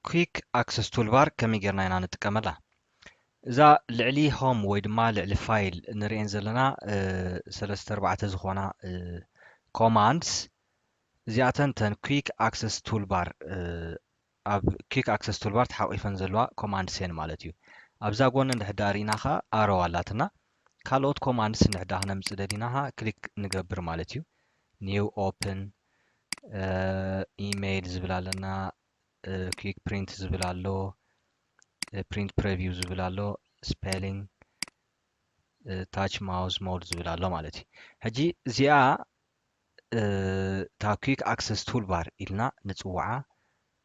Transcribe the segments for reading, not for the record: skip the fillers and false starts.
Quick access toolbar كمي جرنا ينا نتكملها إذا لعلي home ويدما لعلي فايل نرين زلنا سلسة أربعة زخونا commands زياتن تن quick access toolbar أب quick access toolbar تحاول يفنزلوا commands سين مالتيو أبزا قونا نحداريناها أروالاتنا كالوت commands نحداهنا مصدريناها كليك نقبر مالتيو new open email زبلالنا quick print زبلالو print preview زبلالو spelling touch mouse mode زبلالو مالتي هجي زيا تا quick access toolbar إلنا نتوعى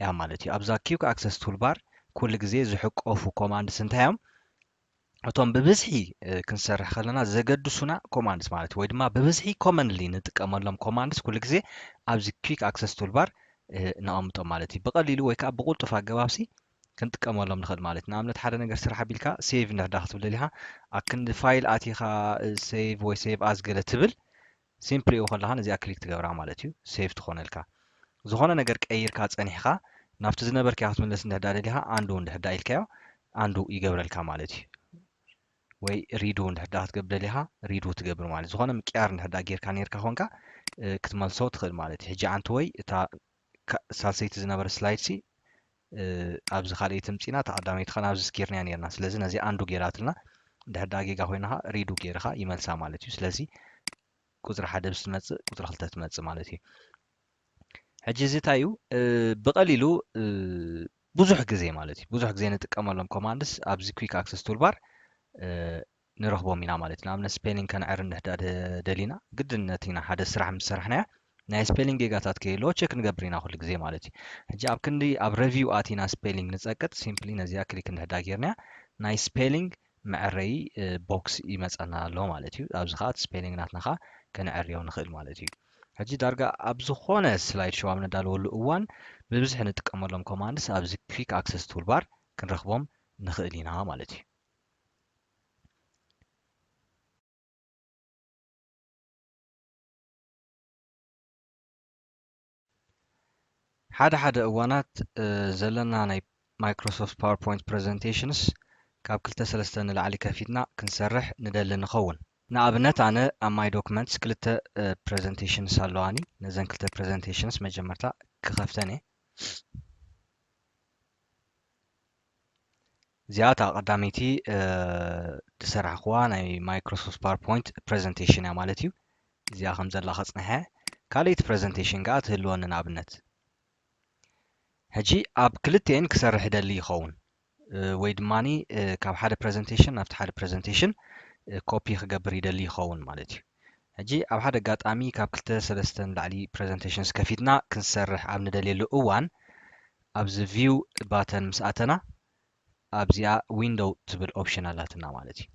يا مالتي أبزا quick access toolbar كل جزء زحق أوفو command سنتهم أتوم ببزحي كنسرح خلنا زجدسونا commands مالتي ويدما ببزحي commonly نتكمل commands كل جزء أبزا quick access toolbar نقامتو مالتي بقليلو ويكا بقول طفا جوابسي كنتكملهم نخد مالتنا عملت حدا نقدر سرحة بيلكا سيف نهداخ تبل لها أكن فايل آتيخا سيف وي سيف أز قلت تبل سيمبلي أخذ لها نزي أكليك تقبرها مالتيو سيف تخون لك زخونا نقدر كأير كات أنيخا نافتزنا بركي هات من لسن نهدا لها عندو نهدا إلكاو عندو يقبر لك مالتي وي ريدو نهدا تقبل لها ريدو تقبر مالتي زخونا مكيار نهدا غير كان يركا هونكا كتمال صوت خد مالتي هجي عنتوي تا سالسيت زنبر سلايدسي ኣብዚ ካልእ ትምፂና ተቐዳሚት ኸና ኣብዚ ስኪርና ነርና ስለዚ ነዚ አንዱ ጌራትልና ድሕዳ ጌጋ ኮይናኻ ሪዱ ጌርኻ ይመልሳ ማለት እዩ ስለዚ ቁፅሪ 1 ብስትመፅእ ቁፅሪ 2 ትመፅእ ማለት እዩ ሕጂ እዚ እንታይ እዩ ብቐሊሉ ብዙሕ ግዜ ማለት እዩ ብዙሕ ግዜ ንጥቀመሎም ኮማንድስ ኣብዚ ኩዊክ ኣክሰስ ቱልባር ንረኽቦም ኢና ማለት እዩ ንኣብነት ስፔሊንግ ከንዕር እንድሕዳ ደሊና ግድነት ኢና ሓደ ስራሕ ምስ ሰራሕናዮ ናይ ስፔሊንግ ጌጋታት ከየሎ ቼክ ንገብር ኢና ኩሉ ግዜ ማለት እዩ ሕጂ ኣብ ክንዲ ኣብ ሬቪው ኣቲና ስፔሊንግ ንፀቅጥ ሲምፕሊ ነዚኣ ክሊክ እንድሕዳ ጌርና ናይ ስፔሊንግ መዕረይ ቦክስ ይመፀና ኣሎ ማለት እዩ ኣብዚ ከዓ ስፔሊንግ ናትና ከዓ ከንዕርዮ ንኽእል ማለት እዩ ሕጂ ዳርጋ ኣብ ዝኾነ ስላይድ ሾው ኣብ ነዳልወሉ እዋን ብብዝሒ ንጥቀመሎም ኮማንድስ ኣብዚ ኩዊክ ኣክሰስ ቱልባር ክንረኽቦም ንኽእል ኢና ማለት እዩ ሓደ እዋናት ዘለና ናይ ማይክሮሶፍት ፓወርፖይንት ፕሬዘንቴሽንስ ካብ 2-3 ንላዕሊ ከፊትና ክንሰርሕ ንደሊ ንኸውን ንኣብነት ኣነ ኣብ ማይ ዶክመንትስ 2 ፕሬዘንቴሽንስ ኣለዋኒ ነዘን 2 ፕሬዘንቴሽንስ መጀመርታ ክኸፍተን እየ እዚኣ እታ ቀዳመይቲ ዝሰራሕኽዋ ናይ ማይክሮሶፍት ፓወርፖይንት ፕሬዘንቴሽን እያ ማለት እዩ እዚኣ ከም ዘላ ከፅንሐ ካልእቲ ፕሬዘንቴሽን ከዓ ትህልወኒ ንኣብነት ሕጂ ኣብ ክልተን ክሰርሕ ደሊ ይኸውን ወይ ድማኒ ካብ ሓደ ፕሬዘንቴሽን ናብቲ ሓደ ፕሬዘንቴሽን ኮፒ ክገብር ይደሊ ይኸውን ማለት እዩ ሕጂ ኣብ ሓደ ኣጋጣሚ ካብ 2-3 ንላዕሊ ፕሬዘንቴሽንስ ከፊትና ክንሰርሕ ኣብ ንደልየሉ እዋን ኣብዚ ቪው ባተን ምስ ኣተና ኣብዚኣ ዊንዶው ትብል ኦፕሽን ኣላትና ማለት እዩ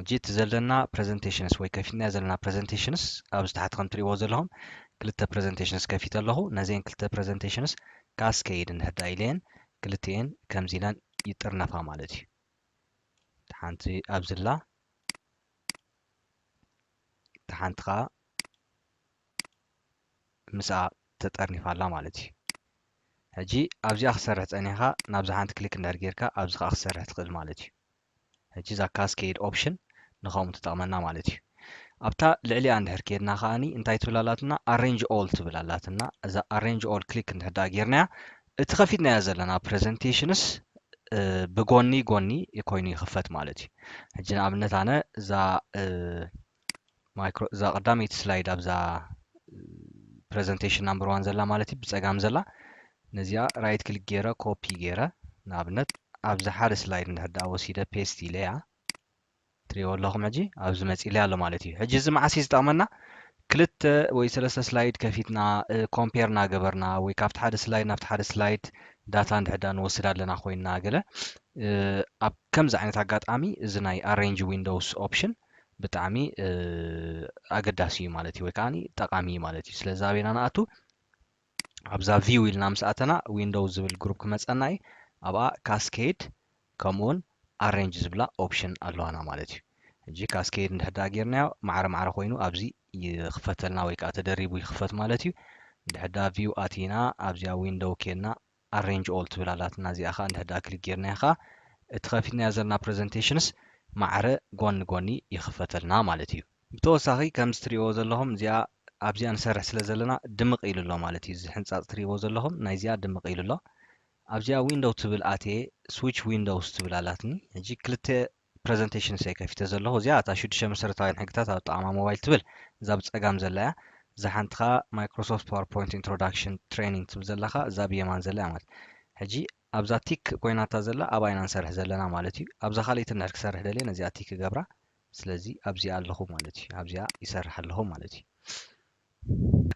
ሕጂ እቲ ዘለና ፕሬዘንቴሽንስ ወይ ከፊትና ዘለና ፕሬዘንቴሽንስ ኣብዚ ታሕቲ ከም ትሪእዎ ዘለኹም 2 ፕሬዘንቴሽንስ ከፊት ኣለኹ ነዚአን 2 ፕሬዘንቴሽንስ ካስኬድ እንድሕዳ ኢለን ክልቲአን ከምዚ ኢለን ይጥርነፋ ማለት እዩ ሓንቲ ኣብዝላ ሓንቲ ከዓ ምስኣ ተጠርኒፋላ ማለት እዩ ሕጂ ኣብዚኣ ክሰርሕ ፀኒኻ ናብዚ ሓንቲ ክሊክ እንዳር ጌርካ ኣብዚ ከዓ ክሰርሕ ትኽእል ማለት እዩ ሕጂ እዛ ካስኬድ ኦፕሽን ንኸምኡ ትጠቕመና ማለት እዩ ኣብታ ልዕሊኣ እንድሕር ከድና ከዓኒ እንታይ ትብል ኣላትና ኣሬንጅ ኦል ትብል ኣላትና እዛ ኣሬንጅ ኦል ክሊክ እንድሕዳ ጌርናያ እቲ ከፊትናያ ዘለና ፕሬዘንቴሽንስ ብጎኒ ጎኒ ኮይኑ ይኽፈት ማለት እዩ ሕጂ ንኣብነት ኣነ እዛ ቀዳመይቲ ስላይድ ኣብዛ ፕሬዘንቴሽን ናምበር 1 ዘላ ማለት እዩ ብፀጋም ዘላ ነዚኣ ራይት ክሊክ ገይረ ኮፒ ገይረ ንኣብነት ኣብዚ ሓደ ስላይድ እንድሕዳ ወሲደ ፔስት ኢለያ ትሪእዎ ኣለኹም ሕጂ ኣብዚ መፂለያ ኣሎ ማለት እዩ ሕጂ እዚ መዓስ እዩ ዝጠቕመና 2 ወይ 3 ስላይድ ከፊትና ኮምፔር እናገበርና ወይ ካብቲ ሓደ ስላይድ ናብቲ ሓደ ስላይድ ዳታ እንድሕዳ ንወስድ ኣለና ኮይንና ገለ ኣብ ከምዚ ዓይነት ኣጋጣሚ እዚ ናይ ኣሬንጅ ዊንዶውስ ኦፕሽን ብጣዕሚ ኣገዳሲ እዩ ማለት እዩ ወይ ከዓኒ ጠቃሚ እዩ ማለት እዩ ስለዚ ኣበና ንኣቱ ኣብዛ ቪው ኢልና ምስ ኣተና ዊንዶውስ ዝብል ግሩፕ ክመፀና እዩ ኣብኣ ካስኬድ ከምኡውን ኣሬንጅ ዝብላ ኦፕሽን ኣለዋና ማለት እዩ ሕጂ ካስኬድ እንድሕዳ ጌርናዮ ማዕረ ማዕረ ኮይኑ ኣብዚ ይኽፈተልና ወይ ከዓ ተደሪቡ ይኽፈት ማለት እዩ እንድሕዳ ቪው ኣቲና ኣብዚኣ ዊንዶው ኬድና arrange all ትብላላትና እዚኣ ኸ እንድሕዳ ክሊክ ጌርና ኸ እቲ ከፊትና ዘለና presentations ማዕረ ጎኒ ጎኒ ይኽፈተልና ማለት እዩ ብተወሳኺ ከም ትሪእዎ ዘለኹም እዚኣ ኣብዚኣ ንሰርሕ ስለ ዘለና ድምቕ ኢሉ ኣሎ ማለት እዩ እዚ ሕንፃፅ ትሪእዎ ዘለኹም ናይ እዚኣ ድምቕ ኢሉ ኣሎ ኣብዚኣ ዊንዶው ትብል ኣትየ ስዊች ዊንዶውስ ትብል ኣላትኒ ሕጂ ክልተ presentations እየ ከፊተ ዘለኹ እዚኣ እታ 6 መሰረታዊ ሕግታት ኣብ ኣጠቓቕማ ሞባይል ትብል እዛ ብፀጋም ዘላ እያ እዛ ሓንቲ ኸ ማይክሮሶፍት ፓወርፖይንት ኢንትሮዳክሽን ትሬኒንግ ትብል ዘላ ኸ እዛ ብየማን ዘላ እያ ማለት ሕጂ ኣብዛ ቲክ ኮይናታ ዘላ ኣብኣ ኢና ንሰርሕ ዘለና ማለት እዩ ኣብዛ ካልአይቲ እንድሕር ክሰርሕ ደልየ ነዚኣ ቲክ ገብራ ስለዚ ኣብዚኣ ኣለኹ ማለት እዩ ኣብዚኣ ይሰርሕ ኣለኹ ማለት እዩ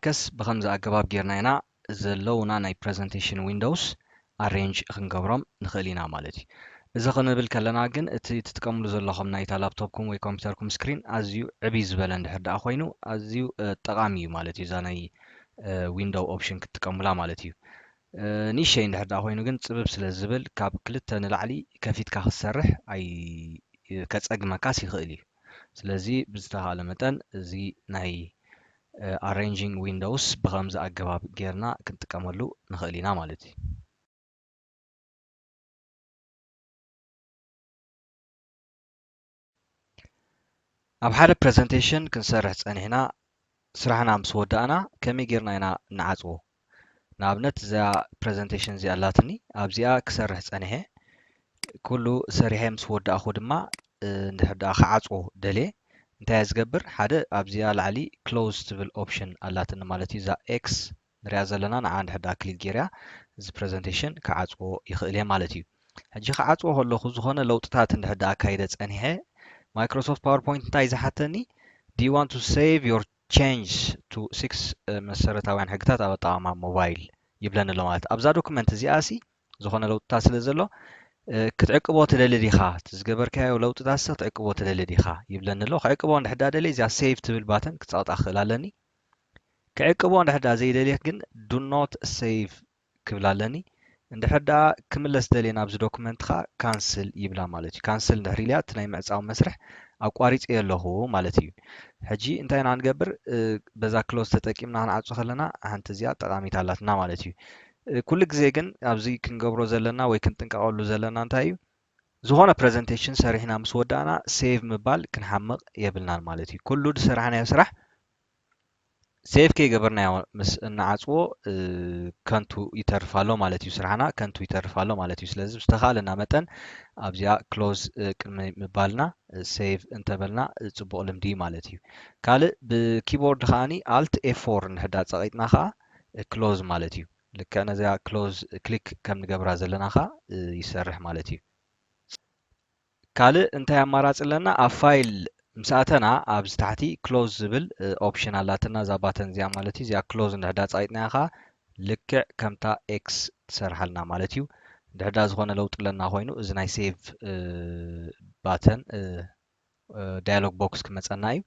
ከስ ብኸምዚ ኣገባብ ጌርና ኢና ዘለውና ናይ ፕሬዘንቴሽን ዊንዶውስ ኣሬንጅ ክንገብሮም ንኽእል ኢና ማለት እዩ እዚ ክንብል ከለና ግን እቲ ትጥቀምሉ ዘለኹም ናይታ ላፕቶፕኩም ወይ ኮምፒተርኩም ስክሪን ኣዝዩ ዕብይ ዝበለ እንድሕር ደኣ ኮይኑ ኣዝዩ ጠቓሚ እዩ ማለት እዩ እዛ ናይ ዊንዶው ኦፕሽን ክትጥቀሙላ ማለት እዩ ንእሽተይ እንድሕር ደኣ ኮይኑ ግን ፅብብ ስለ ዝብል ካብ ክልተ ንላዕሊ ከፊትካ ክትሰርሕ ከፀግመካስ ይኽእል እዩ ስለዚ ብዝተኻእለ መጠን እዚ ናይ ኣሬንጂንግ ዊንዶውስ ብኸምዚ ኣገባብ ጌርና ክንጥቀመሉ ንኽእል ኢና ማለት እዩ ኣብ ሓደ ፕሬዘንቴሽን ክንሰርሕ ፀኒሕና ስራሕና ምስ ወዳእና ከመይ ጌርና ኢና ንዓፅዎ ንኣብነት እዛ ፕሬዘንቴሽን እዚኣ ኣላትኒ ኣብዚኣ ክሰርሕ ፀኒሐ ኩሉ ሰሪሐ ምስ ወዳእኹ ድማ እንድሕር ደኣ ክዓፅዎ ደልየ እንታይ እየ ዝገብር ሓደ ኣብዚኣ ላዕሊ ክሎዝ ትብል ኦፕሽን ኣላትኒ ማለት እዩ እዛ ኤክስ ንሪኣ ዘለና ንዓ እንድሕር ደኣ ክሊክ ጌርያ እዚ ፕሬዘንቴሽን ክዓፅዎ ይኽእል እየ ማለት እዩ ሕጂ ክዓፅዎ ከለኹ ዝኾነ ለውጥታት እንድሕር ደኣ ካይደ ፀኒሐ ማይክሮሶፍት ፓወርፖይንት እንታይ ዝሓተኒ ዱ ዩ ዋንት ቱ ሴቭ ዮር ቼንጅ ቱ 6 መሰረታውያን ሕግታት ኣብ ኣጠቓቕማ ሞባይል ይብለኒ ኣሎ ማለት ኣብዛ ዶክመንት እዚኣ ሲ ዝኾነ ለውጥታት ስለ ዘሎ ክትዕቅቦ ትደሊ ዲኻ ዝገበርካዮ ለውጥታት ስ ክትዕቅቦ ትደሊ ዲኻ ይብለኒ ኣሎ ክዕቅቦ እንድሕር ደኣ ደልየ እዚኣ ሴቭ ትብል ባተን ክፀቕጣ ክኽእል ኣለኒ ክዕቅቦ እንድሕር ደኣ ዘይደልየ ግን ዱ ኖት ሴቭ ክብል ኣለኒ እንድሕር ደኣ ክምለስ ደልየ ናብዚ ዶክመንት ኻ ካንስል ይብላ ማለት እዩ ካንስል እንድሕር ኢልያ እቲ ናይ ምዕፃው መስርሕ ኣቋሪፀ ኣለኹ ማለት እዩ ሕጂ እንታይ ኢና ንገብር በዛ ክሎዝ ተጠቂምና ክንዓፁ ከለና ሓንቲ እዚኣ ጠቃሚት ኣላትና ማለት እዩ ኩሉ ግዜ ግን ኣብዚ ክንገብሮ ዘለና ወይ ክንጥንቀቐሉ ዘለና እንታይ እዩ ዝኾነ ፕሬዘንቴሽን ሰሪሕና ምስ ወዳእና ሴቭ ምባል ክንሓምቕ የብልናን ማለት እዩ ኩሉ ዝሰራሕናዮ ስራሕ ሴቭ ከይገበርናዮ ምስ እናዓፅዎ ከንቱ ይተርፍ ኣሎ ማለት እዩ ስራሕና ከንቱ ይተርፍ ኣሎ ማለት እዩ ስለዚ ብዝተኻእለና መጠን ኣብዚኣ ክሎዝ ቅድሚ ምባልና ሴቭ እንተበልና ፅቡቕ ልምዲ ማለት እዩ ካልእ ብኪቦርድ ከዓኒ ኣልት ኤ4 እንድሕር ደኣ ፀቒጥና ከዓ ክሎዝ ማለት እዩ ልክዕ ነዚኣ ክሎዝ ክሊክ ከም ንገብራ ዘለና ኸ ይሰርሕ ማለት እዩ ካልእ እንታይ ኣማራፂ ኣለና ኣብ ፋይል ምስ ኣተና ኣብዚ ታሕቲ ክሎዝ ዝብል ኦፕሽን ኣላትና እዛ ባተን እዚኣ ማለት እዩ እዚኣ ክሎዝ እንድሕር ደኣ ፀቒጥናያ ኸ ልክዕ ከምታ ኤክስ ትሰርሐልና ማለት እዩ እንድሕር ደኣ ዝኾነ ለውጢ ለና ኮይኑ እዚ ናይ ሴቭ ባተን ዳያሎግ ቦክስ ክመፀና እዩ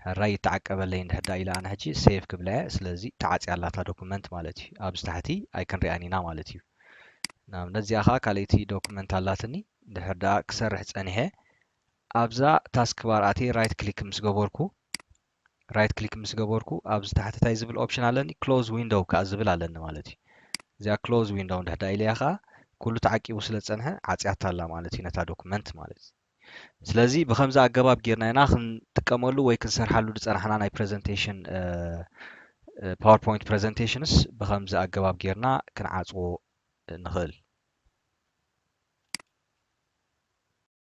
ሕራይ ይተዓቀበለይ እንድሕር ደኣ ኢላ ኣነ ሕጂ ሴቭ ክብላ እየ ስለዚ ተዓፅያ ኣላታ ዶኩመንት ማለት እዩ ኣብዚ ታሕቲ ኣይክንሪኣን ኢና ማለት እዩ ንኣብነት እዚኣ ኸ ካልአይቲ ዶኩመንት ኣላትኒ እንድሕር ደኣ ክሰርሕ ፀኒሐ ኣብዛ ታስክ ባር ኣትየ ራይት ክሊክ ምስ ገበርኩ ኣብዚ ታሕቲ እንታይ ዝብል ኦፕሽን ኣለኒ ክሎዝ ዊንዶው ከዓ ዝብል ኣለኒ ማለት እዩ እዚኣ ክሎዝ ዊንዶው እንድሕር ደኣ ኢለያ ኸ ኩሉ ተዓቂቡ ስለ ዝፀንሐ ዓፅያታ ኣላ ማለት እዩ ነታ ዶኩመንት ማለት እዩ ስለዚ ብከምዚ ኣገባብ ጌርና ኢና ክንጥቀመሉ ወይ ክንሰርሓሉ ዝፀናሕና ናይ ፕሬዘንቴሽን ፓወርፖይንት ፕሬዘንቴሽንስ ብከምዚ ኣገባብ ጌርና ክንዓፅዎ ንኽእል